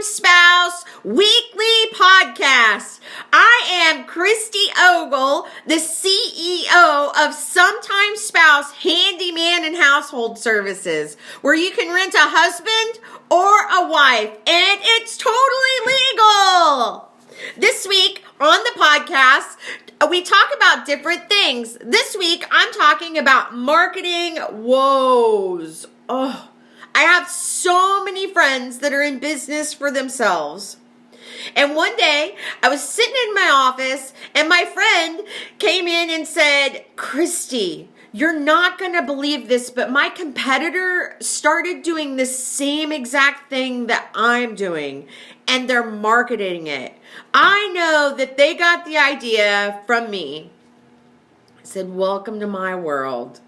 Sometime Spouse Weekly Podcast. I am Christy Ogle, the CEO of Sometime Spouse Handyman and Household Services, where you can rent a husband or a wife, and it's totally legal. This week on the podcast, we talk about different things. This week, I'm talking about marketing woes. Oh, I have so many friends that are in business for themselves. And one day, I was sitting in my office, and my friend came in and said, Christy, you're not going to believe this, but my competitor started doing the same exact thing that I'm doing, and they're marketing it. I know that they got the idea from me. I said, welcome to my world.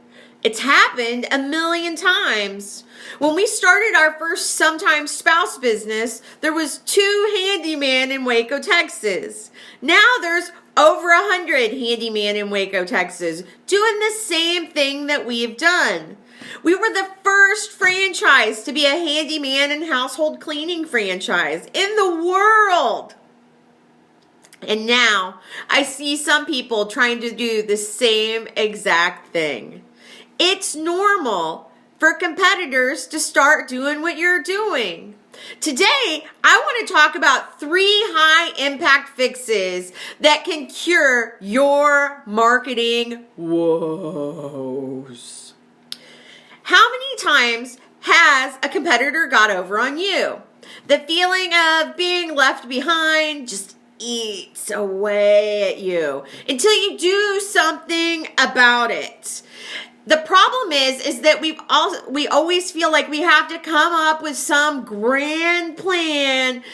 It's happened a million times. When we started our first Sometime Spouse business, there was 2 handyman in Waco, Texas. Now there's over 100 handyman in Waco, Texas, doing the same thing that we've done. We were the first franchise to be a handyman and household cleaning franchise in the world. And now I see some people trying to do the same exact thing. It's normal for competitors to start doing what you're doing. Today, I want to talk about 3 high-impact fixes that can cure your marketing woes. How many times has a competitor got over on you? The feeling of being left behind just eats away at you until you do something about it. The problem is that we always feel like we have to come up with some grand plan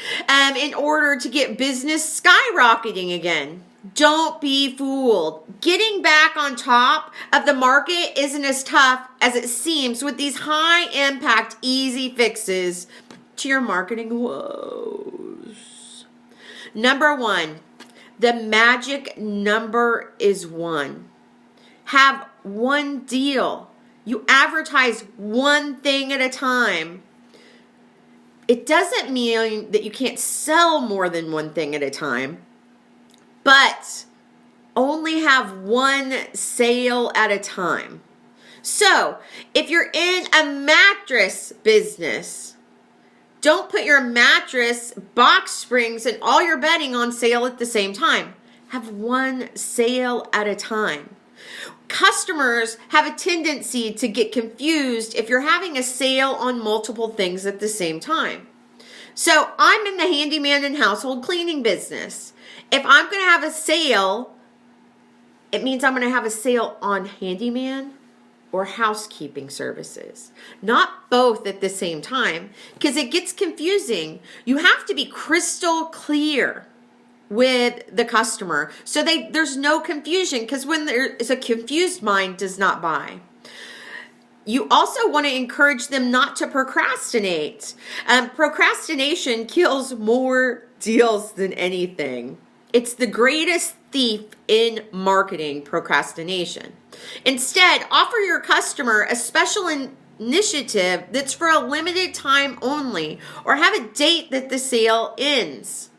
in order to get business skyrocketing again. Don't be fooled. Getting back on top of the market isn't as tough as it seems with these high-impact, easy fixes to your marketing woes. Number 1, the magic number is 1. Have one deal. You advertise one thing at a time. It doesn't mean that you can't sell more than one thing at a time, but only have one sale at a time. So, if you're in a mattress business, don't put your mattress, box springs, and all your bedding on sale at the same time. Have one sale at a time. Customers have a tendency to get confused if you're having a sale on multiple things at the same time. So I'm in the handyman and household cleaning business. If I'm going to have a sale, it means I'm going to have a sale on handyman or housekeeping services. Not both at the same time, because it gets confusing. You have to be crystal clear with the customer so there's no confusion, because when there is a confused mind does not buy. You also want to encourage them not to procrastinate. Procrastination kills more deals than anything. It's the greatest thief in marketing, procrastination. Instead, offer your customer a special initiative that's for a limited time only, or have a date that the sale ends.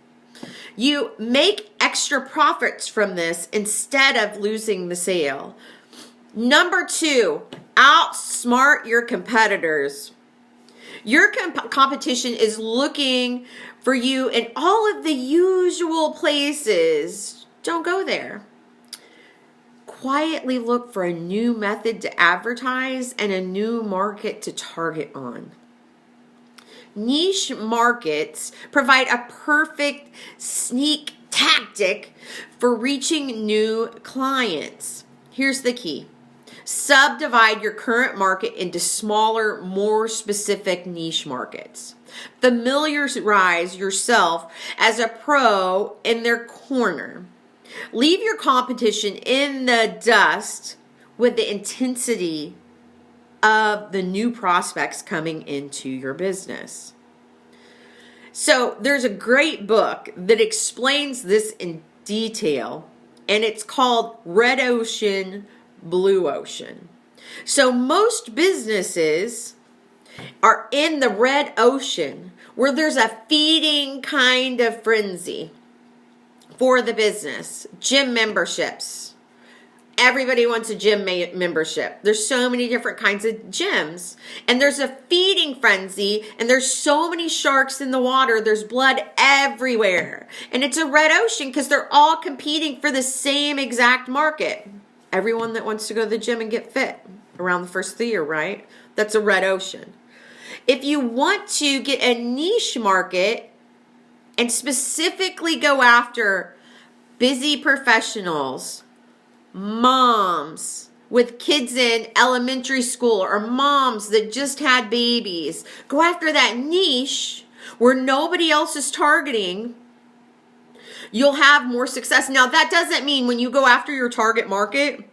You make extra profits from this instead of losing the sale. Number 2, outsmart your competitors. Your competition is looking for you in all of the usual places. Don't go there. Quietly look for a new method to advertise and a new market to target on. Niche markets provide a perfect sneak tactic for reaching new clients. Here's the key. Subdivide your current market into smaller, more specific niche markets. Familiarize yourself as a pro in their corner. Leave your competition in the dust with the intensity of the new prospects coming into your business. So there's a great book that explains this in detail, and it's called Red Ocean, Blue Ocean. So most businesses are in the red ocean where there's a feeding kind of frenzy for the business. Gym memberships. Everybody wants a gym membership. There's so many different kinds of gyms. And there's a feeding frenzy. And there's so many sharks in the water. There's blood everywhere. And it's a red ocean because they're all competing for the same exact market. Everyone that wants to go to the gym and get fit around the first of the year, right? That's a red ocean. If you want to get a niche market and specifically go after busy professionals, moms with kids in elementary school, or moms that just had babies, go after that niche where nobody else is targeting, you'll have more success. Now, that doesn't mean when you go after your target market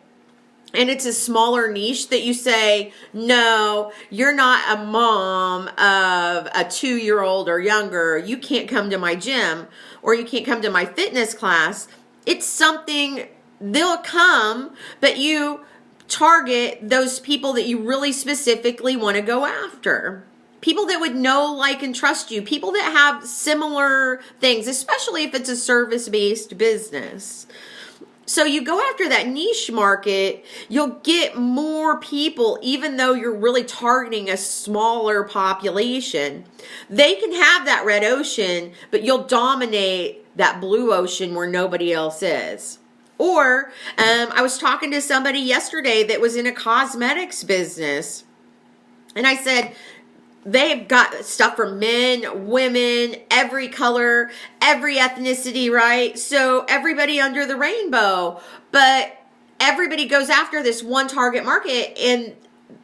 and it's a smaller niche that you say, no, you're not a mom of a 2-year-old or younger. You can't come to my gym or you can't come to my fitness class. It's something, they'll come, but you target those people that you really specifically want to go after. People that would know, like, and trust you. People that have similar things, especially if it's a service-based business. So you go after that niche market, you'll get more people, even though you're really targeting a smaller population. They can have that red ocean, but you'll dominate that blue ocean where nobody else is. Or I was talking to somebody yesterday that was in a cosmetics business, and I said, they've got stuff for men, women, every color, every ethnicity, right? So everybody under the rainbow. But everybody goes after this one target market, and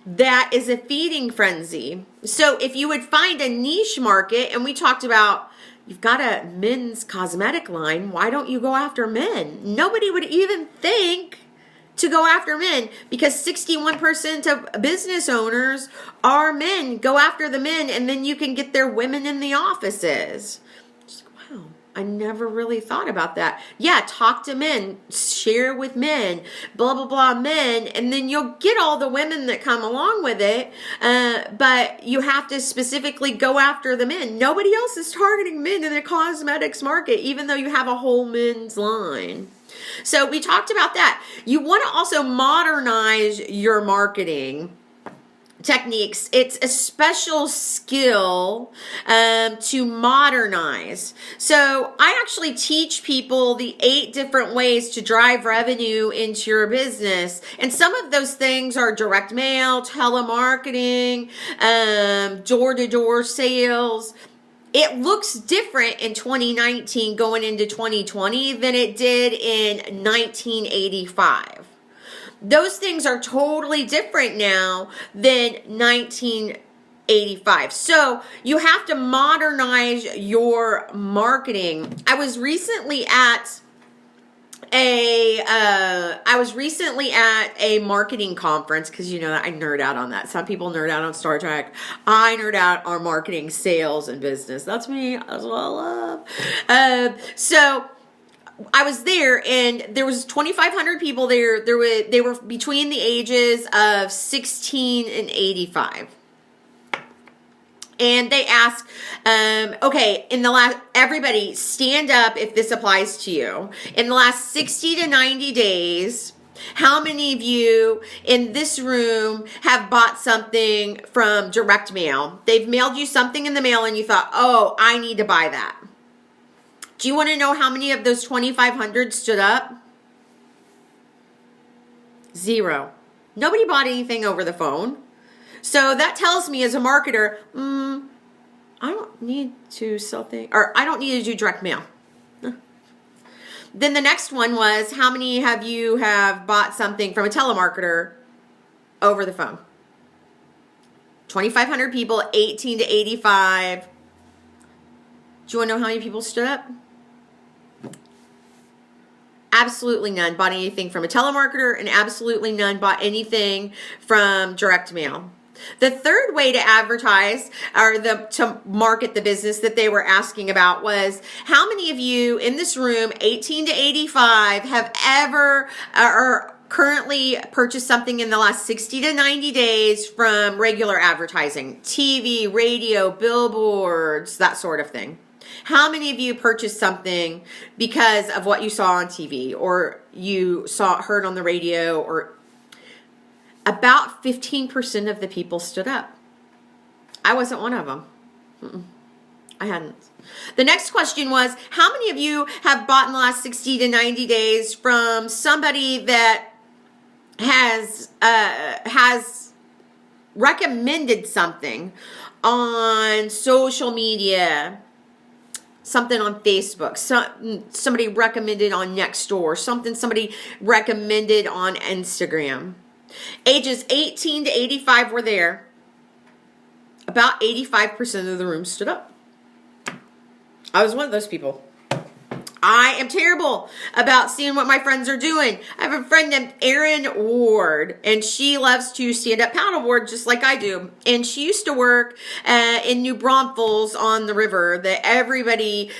that is a feeding frenzy. So if you would find a niche market, and we talked about, you've got a men's cosmetic line, why don't you go after men? Nobody would even think to go after men because 61% of business owners are men. Go after the men, and then you can get their women in the offices. Just, wow, I never really thought about that. Yeah, talk to men, share with men, blah, blah, blah, men, and then you'll get all the women that come along with it, but you have to specifically go after the men. Nobody else is targeting men in the cosmetics market, even though you have a whole men's line. So we talked about that. You want to also modernize your marketing techniques. It's a special skill to modernize. So I actually teach people the 8 different ways to drive revenue into your business. And some of those things are direct mail, telemarketing, door-to-door sales. It looks different in 2019 going into 2020 than it did in 1985. Those things are totally different now than 1985. So you have to modernize your marketing. I was recently at a marketing conference, because you know that I nerd out on that. Some people nerd out on Star Trek. I nerd out on marketing, sales, and business. That's me. That's what I love. So I was there, and there was 2,500 people there. They were between the ages of 16 and 85. And they asked, okay, everybody stand up if this applies to you. In the last 60 to 90 days, how many of you in this room have bought something from direct mail? They've mailed you something in the mail and you thought, oh, I need to buy that. Do you want to know how many of those 2,500 stood up? 0. Nobody bought anything over the phone. So that tells me as a marketer, I don't need to sell things, or I don't need to do direct mail. Then the next one was, how many of you have bought something from a telemarketer over the phone? 2,500 people, 18 to 85. Do you want to know how many people stood up? Absolutely none bought anything from a telemarketer, and absolutely none bought anything from direct mail. The third way to advertise or to market the business that they were asking about was, how many of you in this room, 18 to 85, have ever or currently purchased something in the last 60 to 90 days from regular advertising, TV, radio, billboards, that sort of thing? How many of you purchased something because of what you saw on TV or you heard on the radio? Or about 15% of the people stood up. I wasn't one of them. I hadn't. The next question was, how many of you have bought in the last 60 to 90 days from somebody that has recommended something on social media, something on Facebook, somebody recommended on Nextdoor, somebody recommended on Instagram? Ages 18 to 85 were there. About 85% of the room stood up. I was one of those people. I am terrible about seeing what my friends are doing. I have a friend named Erin Ward, and she loves to stand up paddleboard just like I do. And she used to work in New Braunfels on the river that everybody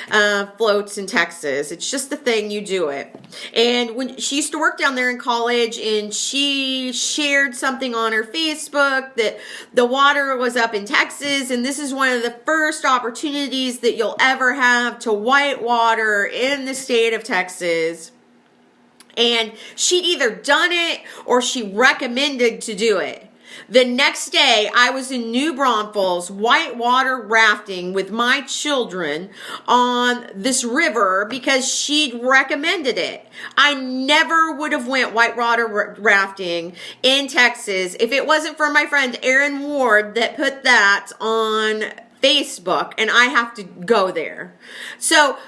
floats in Texas. It's just the thing, you do it. And when she used to work down there in college, and she shared something on her Facebook that the water was up in Texas, and this is one of the first opportunities that you'll ever have to whitewater in the state of Texas. And she'd either done it or she recommended to do it. The next day, I was in New Braunfels whitewater rafting with my children on this river because she'd recommended it. I never would have went whitewater rafting in Texas if it wasn't for my friend Erin Ward that put that on Facebook, and I have to go there. So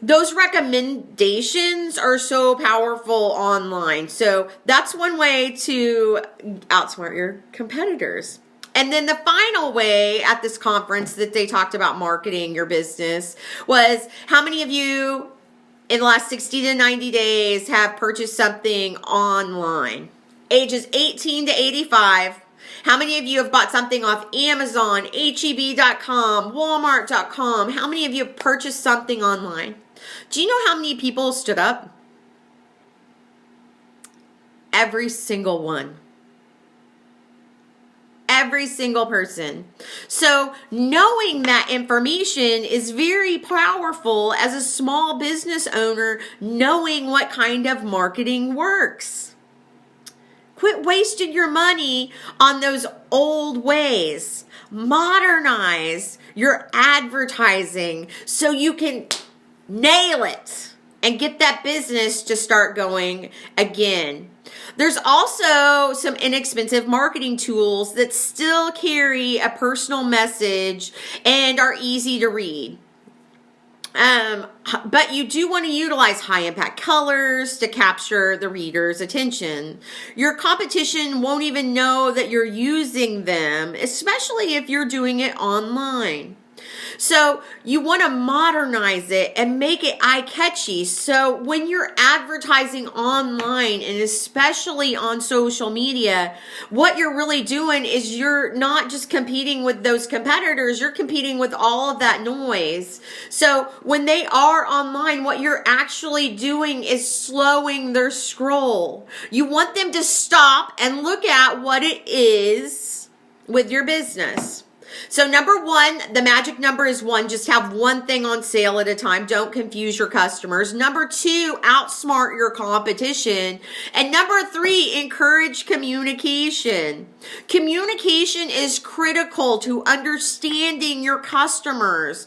those recommendations are so powerful online. So that's one way to outsmart your competitors. And then the final way at this conference that they talked about marketing your business was, how many of you in the last 60 to 90 days have purchased something online? Ages 18 to 85. How many of you have bought something off Amazon, HEB.com, Walmart.com? How many of you have purchased something online? Do you know how many people stood up? Every single one. Every single person. So knowing that information is very powerful as a small business owner, knowing what kind of marketing works. Quit wasting your money on those old ways. Modernize your advertising so you can nail it and get that business to start going again. There's also some inexpensive marketing tools that still carry a personal message and are easy to read. But you do want to utilize high impact colors to capture the reader's attention. Your competition won't even know that you're using them, especially if you're doing it online. So you want to modernize it and make it eye-catchy. So when you're advertising online, and especially on social media, what you're really doing is you're not just competing with those competitors, you're competing with all of that noise. So when they are online, what you're actually doing is slowing their scroll. You want them to stop and look at what it is with your business. So number one, the magic number is 1. Just have one thing on sale at a time. Don't confuse your customers. Number 2, outsmart your competition. And number 3, encourage communication. Communication is critical to understanding your customers.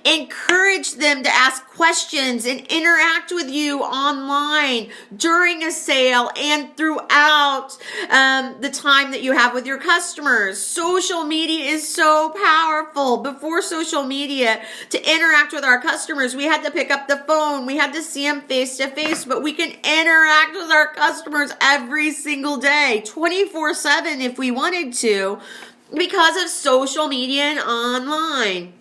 Encourage them to ask questions and interact with you online during a sale and throughout the time that you have with your customers. Social media is so powerful. Before social media, to interact with our customers, we had to pick up the phone. We had to see them face to face, but we can interact with our customers every single day, 24/7 if we wanted to, because of social media and online.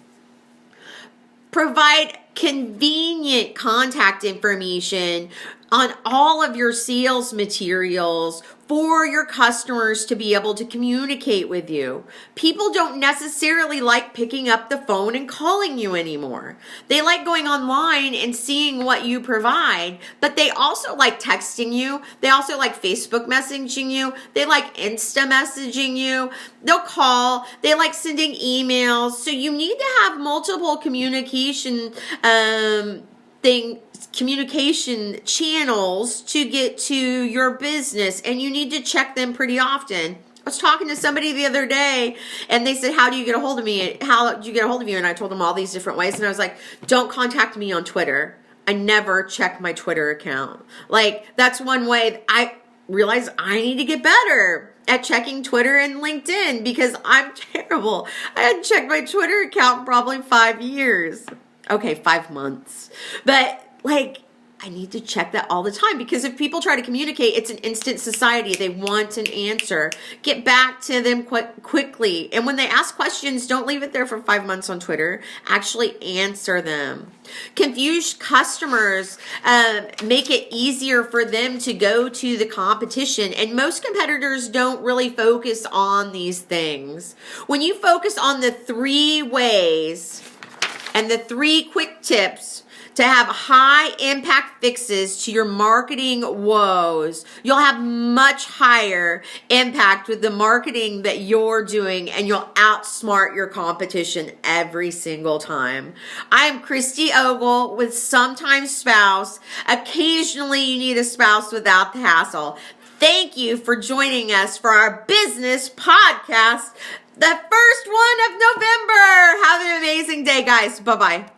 Provide convenient contact information on all of your sales materials for your customers to be able to communicate with you. People don't necessarily like picking up the phone and calling you anymore. They like going online and seeing what you provide, but they also like texting you. They also like Facebook messaging you. They like Insta messaging you. They'll call. They like sending emails. So you need to have multiple communication communication channels to get to your business, and you need to check them pretty often. I was talking to somebody the other day and they said, how do you get a hold of me? How do you get a hold of you? And I told them all these different ways, and I was like, don't contact me on Twitter. I never check my Twitter account. Like, that's one way I realized I need to get better at checking Twitter and LinkedIn, because I'm terrible. I hadn't checked my Twitter account in probably 5 years. Okay, 5 months. But like, I need to check that all the time, because if people try to communicate, it's an instant society. They want an answer. Get back to them quickly. And when they ask questions, don't leave it there for 5 months on Twitter. Actually answer them. Confused customers make it easier for them to go to the competition. And most competitors don't really focus on these things. When you focus on the 3 ways and the 3 quick tips to have high impact fixes to your marketing woes, you'll have much higher impact with the marketing that you're doing, and you'll outsmart your competition every single time. I'm Christy Ogle with Sometimes Spouse. Occasionally you need a spouse without the hassle. Thank you for joining us for our business podcast, the first one of November. Have an amazing day, guys. Bye-bye.